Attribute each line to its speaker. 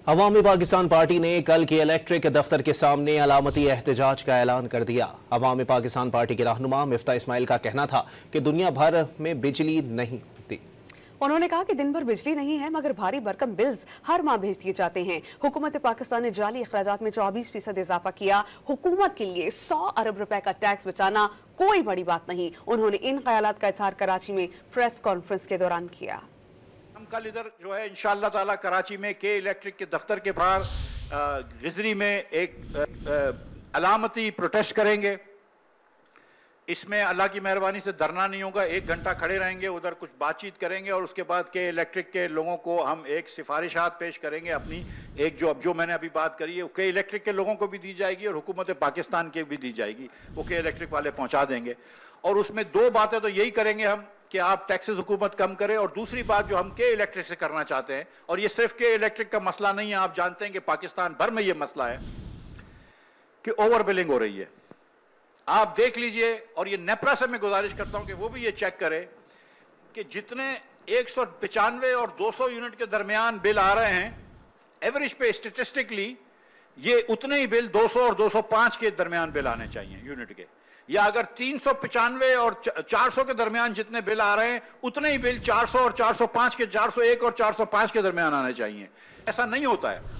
Speaker 1: عوامی پاکستان پارٹی نے کل کے الیکٹرک دفتر کے سامنے علامتی احتجاج کا اعلان کر دیا۔ عوامی پاکستان پارٹی کے رہنما مفتاح اسماعیل کا کہنا تھا کہ دنیا بھر میں بجلی نہیں ہوتی۔
Speaker 2: انہوں نے کہا کہ دن بھر بجلی نہیں ہے مگر بھاری بھرکم بلز ہر ماہ بھیج دیے جاتے ہیں۔ حکومت پاکستان نے جعلی اخراجات میں 24% اضافہ کیا۔ حکومت کے لیے 100 ارب روپے کا ٹیکس بچانا کوئی بڑی بات نہیں۔ انہوں نے ان خیالات کا اظہار کراچی میں پریس کانفرنس کے دوران کیا۔
Speaker 3: ہم کل ادھر جو ہے انشاءاللہ تعالی کراچی میں کے الیکٹرک کے دفتر کے باہر غزری میں ایک علامتی پروٹیسٹ کریں گے۔ اس میں اللہ کی مہربانی سے دھرنا نہیں ہوگا، 1 گھنٹہ کھڑے رہیں گے، ادھر کچھ بات چیت کریں گے اور اس کے بعد کے الیکٹرک کے لوگوں کو ہم ایک سفارشات پیش کریں گے اپنی، ایک جو میں نے ابھی بات کری ہے کے الیکٹرک کے لوگوں کو بھی دی جائے گی اور حکومت پاکستان کے بھی دی جائے گی، وہ کے الیکٹرک والے پہنچا دیں گے۔ اور اس میں 2 باتیں تو یہی کریں گے ہم کہ آپ ٹیکسز حکومت کم کریں، اور دوسری بات جو ہم کے الیکٹرک سے کرنا چاہتے ہیں، اور یہ صرف کے الیکٹرک کا مسئلہ نہیں ہے، آپ جانتے ہیں کہ پاکستان بھر میں یہ مسئلہ ہے کہ اوور بلنگ ہو رہی ہے۔ آپ دیکھ لیجئے، اور یہ نیپرا سے میں گزارش کرتا ہوں کہ وہ بھی یہ چیک کرے کہ جتنے 195 اور 200 یونٹ کے درمیان بل آ رہے ہیں ایوریج پہ اسٹیٹسٹکلی، یہ اتنے ہی بل 200 اور 205 کے درمیان بل آنے چاہیے یونٹ کے، یا اگر 395 اور 400 کے درمیان جتنے بل آ رہے ہیں اتنے ہی بل 400 اور 405 کے 401 اور 405 کے درمیان آنے چاہیے۔ ایسا نہیں ہوتا ہے۔